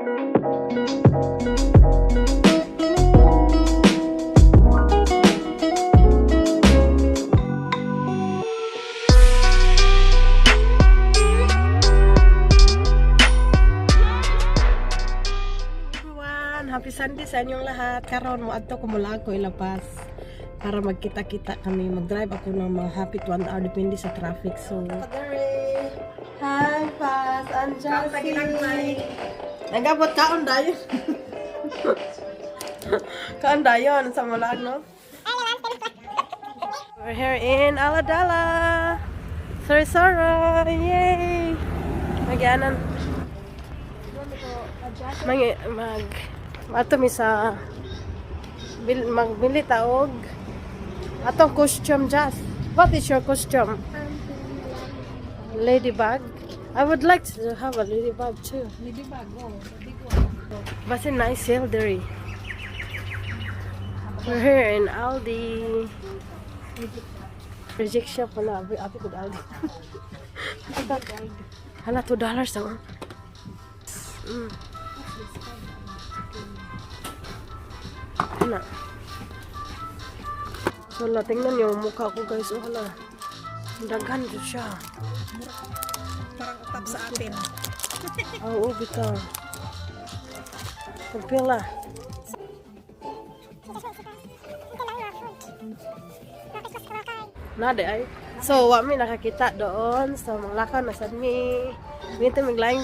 Happy Sunday sa inyong lahat. Karon mo adto ko mula ako ilabas para magkita-kita kami. Mag-drive ako ng mga hapit 1 hour depende sa traffic. So, hi, Paz, Anjasi. Nagabot kaon dayon. Kaon dayon sa Malag, no? We're here in Aladala. Sorry. Yay! Magyanan. Ato mi sa magbili taog atong costume just. What is your costume? Ladybug. I would like to have a ladybug too. Ladybug, oh, big one. But in nice elderly. We're here in Aldi. Reject shop pala. Abi ko Aldi. Hala, $2 lang. Hala. So, tingnan niyo mukha ko guys. Oh, hala. Daghan dyan siya. Parang utap sa atin. Oo, bitaw. Pagpila. Nade ay. So, wami nakakita doon sa mga lakaw na sadmi. Minta miglaing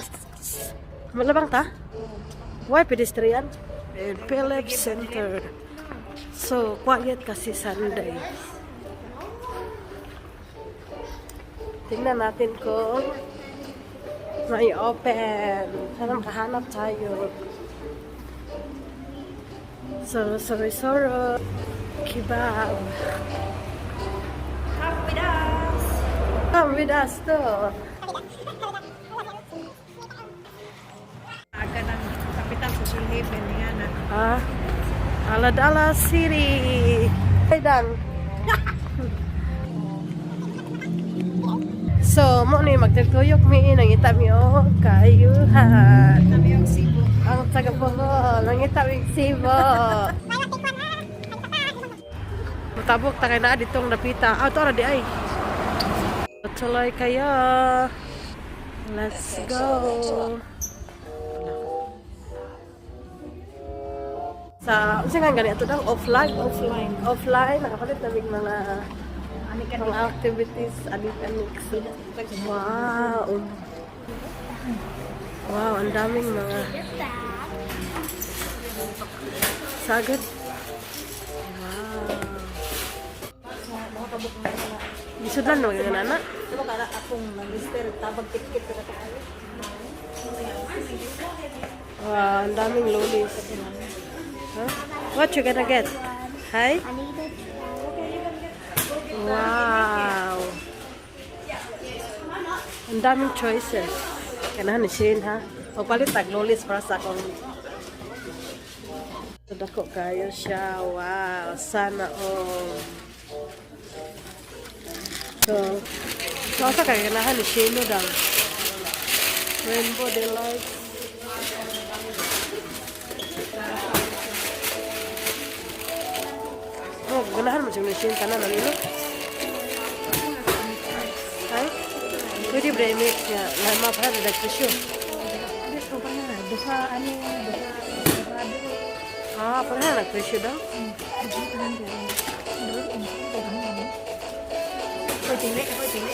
malabang ta? Why pedestrian? Phillips Center. So, quiet kasi Sunday. Tingnan natin kung may open. Sana makahanap tayo. Sorry. Kebab. Come with us to. Aga ng kapital sa Sulhaven nga na. Aladala City. Dang. So, mo ni magtagtuyok mi nangita mi og kayuhan. Kami yung Cebu. Ang taga Bohol, nangita mi Cebu. Matabok ta kay naa ditong napita. Ito ra di ay. Tuloy kayo. Let's go. Sa unsa nga ganito daw offline nakapalit na big mga activities anik-anik. Wow, ang daming mga sagad. Isudlan no nga nana. Pero kala akong nag-mister tabag tikit ka ta. Wow, ang daming lolis. Huh? What you gonna get? Hi? Wow. Ang daming choices. Kanahan ni Shane ha. Magpalit tag lolis para sa akong dako kayo siya. Wow, sana all. So asa ka ganahan ni Shane no daw. Rainbow delights. Oh, ganahan mo siya ni Shane tanan na nilo. Ay? Pwede ba i-mix niya? Lama pa na nagpresyo. Dito pa na. Duha Parang na nagpresyo daw?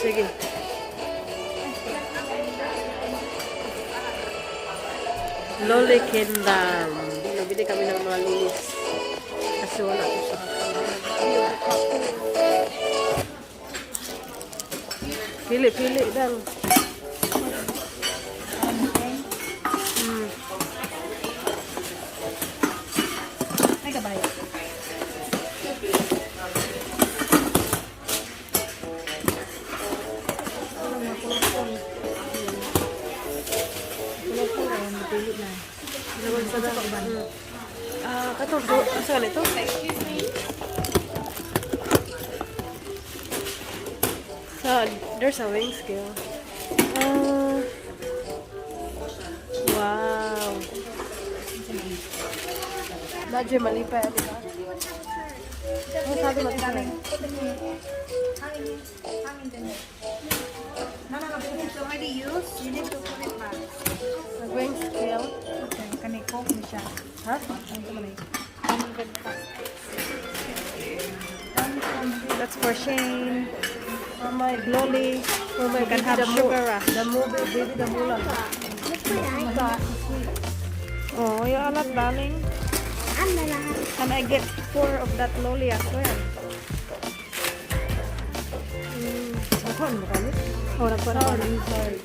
Sige. Loli Kingdom. Nabili kami ng mga linis. Kasi wala ko sa Pili lang. Ay kabay. Katong po, asa ka nito? So, there's a weighing scale. Wow. Medyo mali pa, di ba? Ano sabi mo, Hangin din. No, it's already used. You need to put it back. Nag-wing scale. Okay, kaniko mo siya. Ha? Ano mo na That's for Shane. Oh my glory. Oh my You can baby, have the sugar rush. The movie, baby, the mulan. Oh, you a lot, darling. Can I get 4 of that lolly as well? Saan mo kami? Oh, nagpara ko. Sorry.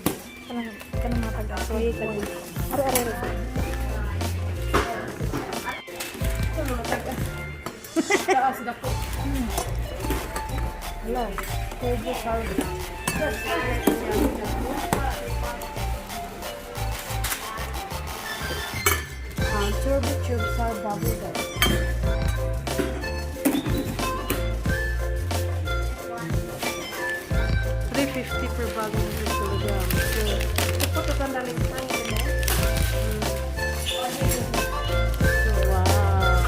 Kanang matag-asoy. Are. Taas na po. Hello. Turbo sorry. Turbo tube sour bubble gum. $3.50 per bag ng kilogram. So, ito po ka namin tayo mo. Wow.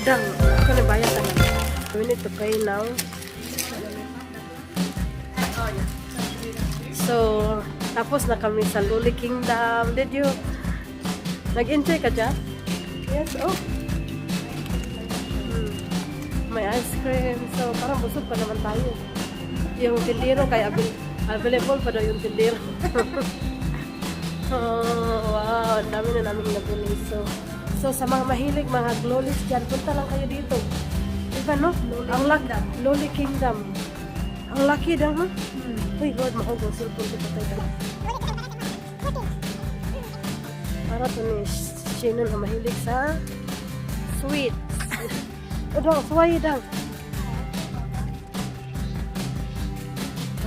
Dang, ako na bayad ka na. We need to pay now. So, tapos na kami sa Luli Kingdom. Did you nag-enjoy ka dyan? Yes, oh. May ice cream. So, parang busog pa naman tayo. Yung tindero kaya available pa daw yung tindero. Oh, wow. Ang dami na namin nabuli. So, sa mga mahilig, mga glolis dyan, punta lang kayo dito. Diba, no? Ang lucky. Loli Kingdom. Ang lucky daw, ha? Uy, Lord, mahugong cellphone ko patay daw. Para to ni Shino na mahilig sa sweets. O daw, suwayi daw.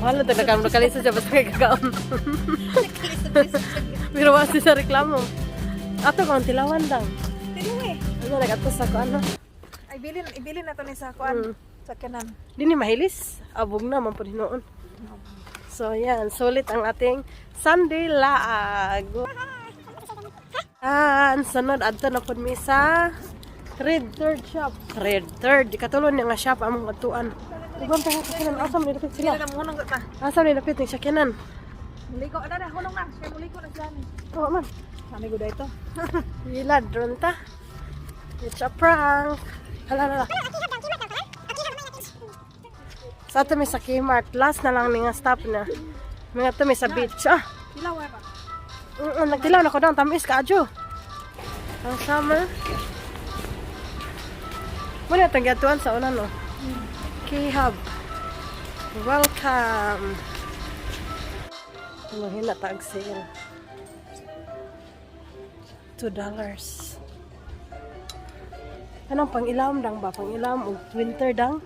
Wala talaga ang nakalisa siya basta kay kakaon. Pero wasi sa reklamo. Ato kung tilawan daw. Anyway, Ano, nag-atos ako, ano? ay ibilin na to ni sa kuan. Sa kanan. Di ni mahilis. Abog na, man po noon. So, yan. Sulit ang ating Sunday laag. Yan. Sunod, adto na po mi sa Red Third shop. Red Third. Katulon niya nga shop among atuan. Ibang tayo sakyanan. Asam nilapit sila. Sila na munong ta. Asam nilapit ng sakyanan. Muliko na hulong na. Kaya muliko na siya ni. Oo man. Kami guda ito. Ilad, ron ta. It's a prank. Hala. Sa ato may sa Kmart. Last na lang nga stop na. Mga to may sa beach. Ah! Sila wa ba? Nagdilaw na ko doon. Tamis ka, Adjo. Ang summer. Muna itong gatuan sa una, no? K-Hub. Welcome. Ano, hinatag sale. $2. Anong pang-ilam dang ba? Pang-ilam o winter dang?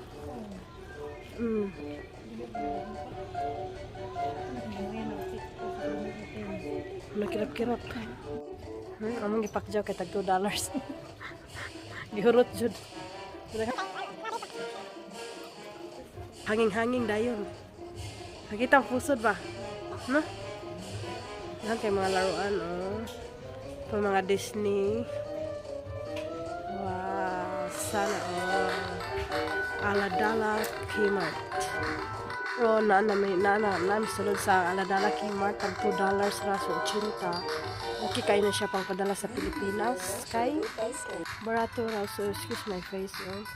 Nakirap-kirap. Among gipakjaw kay tag $2. Gihurot jud. Hanging-hanging dayon. Nakita ang pusod ba? No? Yan kay mga laruan, oh. Pa mga Disney. Wow, sana all. Aladala Kmart. Pero na sulod sa Aladala Kmart tag $2 raso 80. Okay kay na siya pang padala sa Pilipinas kay barato raw. So excuse my face, oh.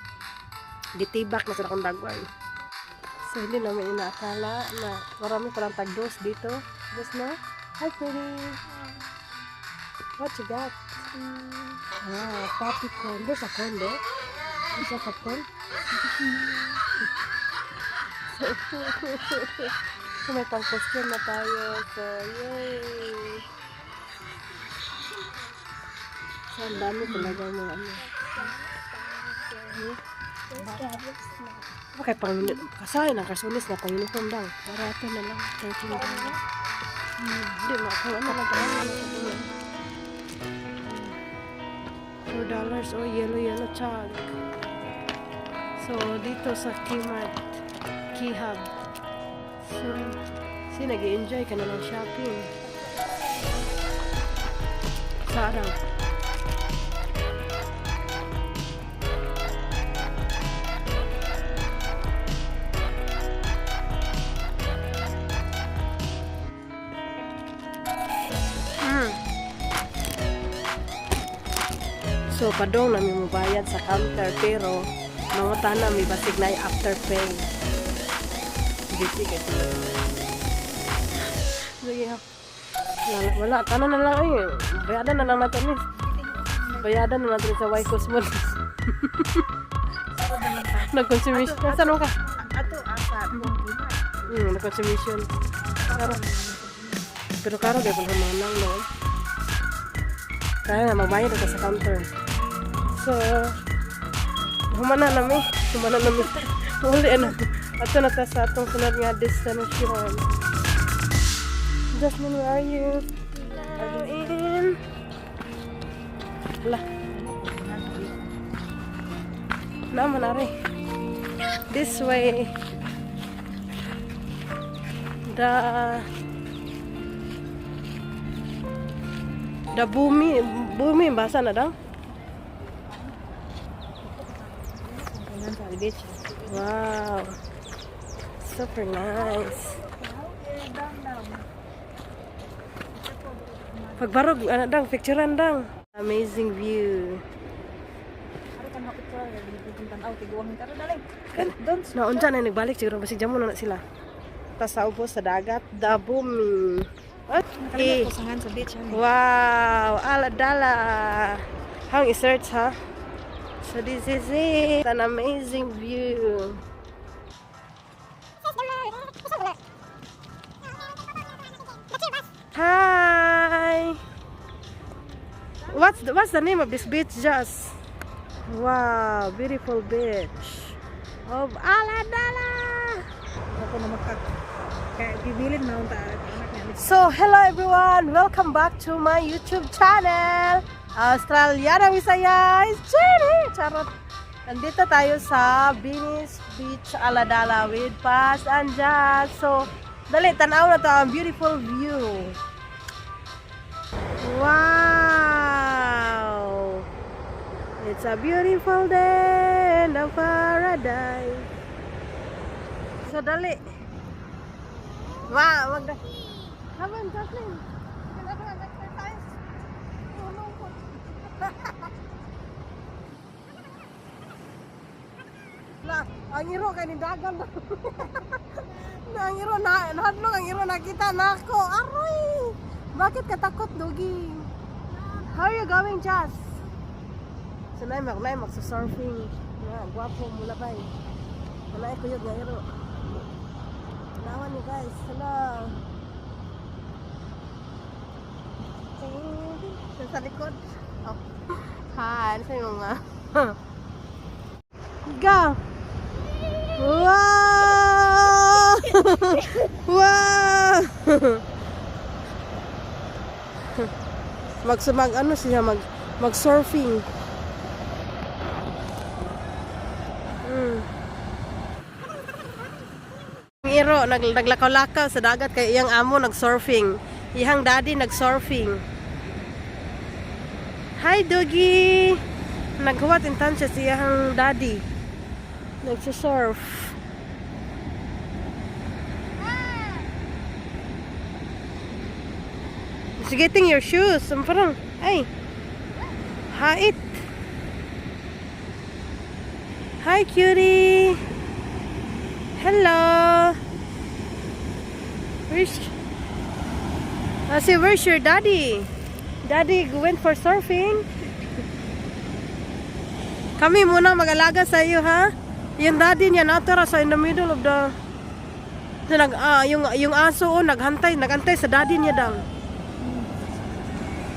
Ditibak na sa akong dagway. So hindi namin inaakala na marami palang tag-dos dito. Dos na? Hi, pretty. What you got? Poppy corn. There's a corn there. There's a corn. So may pang-costume na tayo. So, yay! So, ang dami talaga mga ano. Okay, kasay ng kasulis na pang-uniform daw. Barato na lang. $13. Hindi, makakuha na lang $4. Oh, yellow chunk. So, dito sa Kmart, K-Hub. So, nag-i-enjoy ka na ng shopping. Sa araw. So padong na mo bayad sa counter pero mangutan na may basig na after pay. Sige kasi. Sige ha. Wala, tanan na lang ay. Bayadan na lang natin eh. Bayadan na natin sa Y Cosmos. Nag-consumption. Saan mo ka? Ato asa. Nag-consumption. Pero karo gaya kung humanang no. Kaya na magbayad ka sa counter. So, humana nami. Uli ano. Ato na ta sa atong sunod nga destination. Jasmine, where are you? Are you in? Hala. Naman na rin. This way. The bumi basa na daw. Wow. Super nice. Pagbarog, dang, picturean dang. Amazing view. Naunsa na nagbalik siguro kasi jamo na sila. Tas sa ubos sa dagat, the bumi. Sa beach. Wow, aladala. Hang i-search ha. So this is it. An amazing view. Hi. What's the name of this beach, Jess? Wow, beautiful beach of Aladala. Ako na kaya bibilin na unta anak niya. So, hello everyone! Welcome back to my YouTube channel! Australiana Visayas! Jenny! Charot! Nandito tayo sa Venice Beach, Aladala with Paz and Jazz. So, dali, tanaw na to ang beautiful view. Wow! It's a beautiful day in the paradise. So, dali. Wag na. Haman, Jocelyn. Ginagawa ng exercise. Tulong ko. Ang iro kay ni dagan. Ang iro nahadlok ang iro nakita nako. Aroy. Bakit ka takot, Dogi? How are you going, Jazz? So, magsa-surfing. Guwapo mula ba eh. Wala ko yung iro. Nawan niyo guys, hello. Sa likod. Oh. Hi, sa yung mga. Go! Wow! Wow! Mag-surfing. Iro naglakaw-lakaw sa dagat kay iyang amo nag-surfing. Iyang daddy nag-surfing. Hi Doggy. Naghuwat intensya si iyang daddy. Nagsusurf. He's getting your shoes. Parang, ay. Hait. Hi cutie. Hello. Where's your daddy? Daddy went for surfing. Kami muna mag-alaga sa iyo, ha? Yung daddy niya natira sa in the middle of the yung aso nagantay sa daddy niya daw.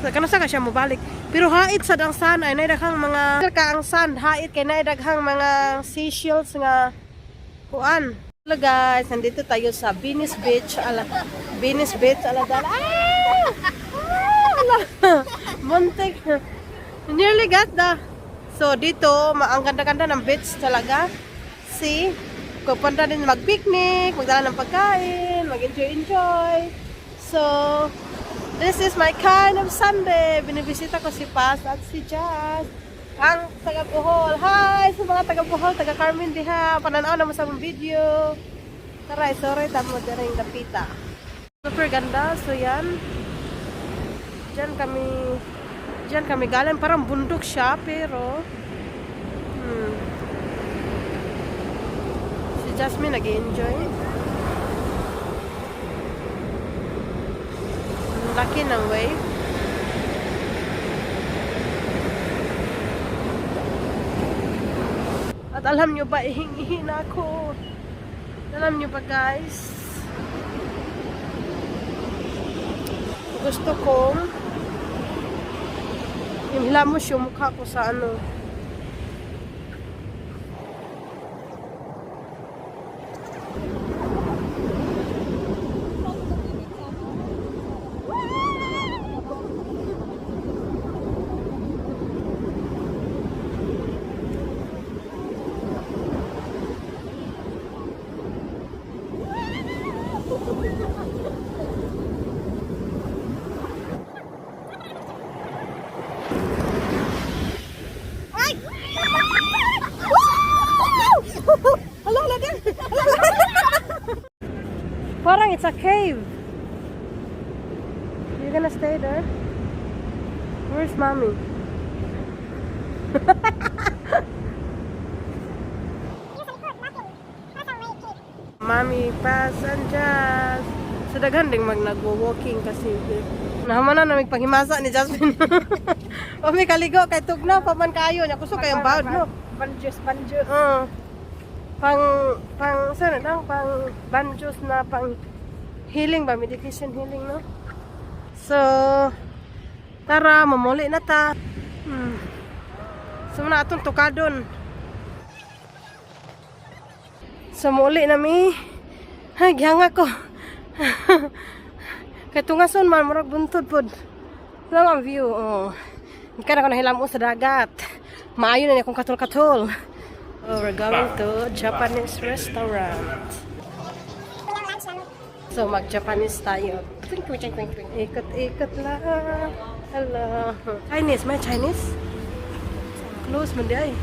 Kanasa ka siya mobalik. Pero hait sa dang san ay naidaghang mga ang sand hait kay naidaghang mga seashells nga kuan. Hello guys, nandito tayo sa Venice Beach, Aladala. Muntik. Nearly got the. So dito, ang ganda-ganda ng beach talaga. See, pupunta din mag-picnic, magdala ng pagkain, mag-enjoy. So, this is my kind of Sunday. Binibisita ko si Paz at si Jazz. Ang taga Bohol. Hi sa mga taga Bohol, taga Carmen diha. Pananaw naman sa mong video. Taray, sorry, tamo dira yung dapita. Super ganda. So yan. Diyan kami Diyan kami galing, parang bundok siya, pero si Jasmine nag-enjoy. Ang laki ng wave. At alam nyo ba, ihingi na ako. Alam nyo ba guys? Gusto kong yung hilamos yung mukha ko sa ano. Parang it's a cave. You're gonna stay there? Where's mommy? Mommy, pass and jazz. Sa daghan ding nagwo-walking kasi nahaman na namig panghimasa ni Jasmine. O may kaligo kay tugnaw pa man kayo nya kuso kay ang bawd no. Banjus. Pang sana lang pang banjos na pang healing ba, medication healing no. So tara mamuli na ta. So na atong tukadon. So muli na mi. Ay gihanga ko. Kay tungason man murag buntod pod. Lang ang view oh. Kada ko nahilamo sa dagat. Maayo na ni akong katol-katol. Oh, we're going to Japanese restaurant. So, mag-Japanese tayo. Ikot-ikot lang. Hello. Chinese, may Chinese? Close mo di ay.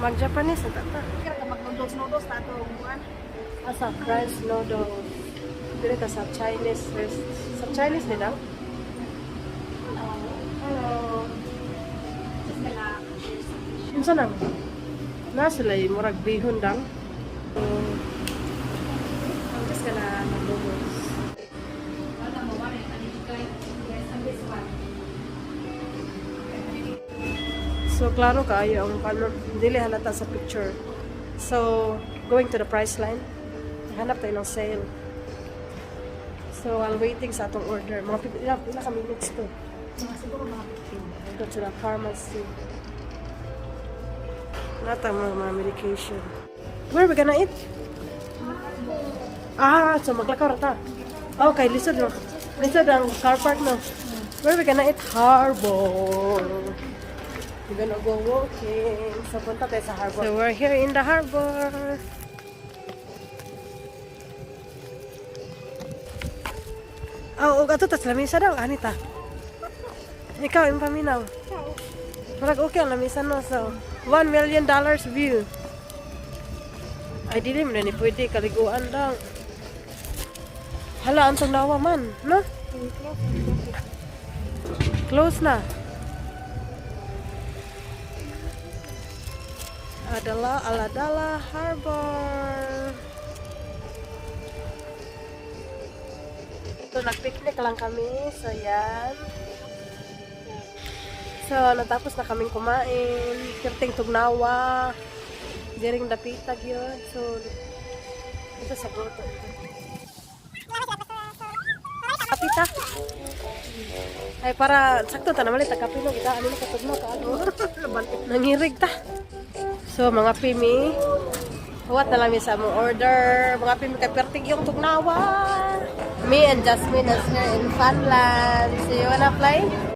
Mag-Japanese, ito ta. Mag-noodles na ito. Asa, rice noodles. Dito sa Chinese. Sa Chinese nila? Hello. Unsa nang? Na sila yung murag bihon dang. I'm just gonna mag-noodles. So, klaro kaayo ang paano, dili halata sa picture. So, going to the price line. Hanap tayo ng sale. So, while waiting sa atong order, mga pila kami minutes to. Siguro mga 15. Go to the pharmacy. Nata mga medication. Where are we gonna eat? So maglakaw rata. Okay, lisod no. Lisod ang car park no. Where are we gonna eat? Harbor. We're gonna go walking. So punta tayo sa harbor. So we're here in the harbor. Oh, ato tas lamisa daw, Anita. Ikaw yung paminaw. Murag okay ang lamisa no. So $1 million view. Ay, dili mo na ni pwede kaliguan lang. Hala, antong nawa man, no? Close na. Aladala Harbor. So, nag-picnic lang kami. So, yan. So, natapos na kaming kumain. Kirting tugnawa. Diring dapitag yun. So, ito sa grotto. Kapita. Ay, para, sakto ta naman ito. Kapino, kita, ano na katugnaw ka, ano? Nangirig ta. So, mga pimi. Huwat na lang sa mong order. Mga pimi, kapirtig yung tugnawa. Me and Jasmine is here in Funland. So, you wanna fly?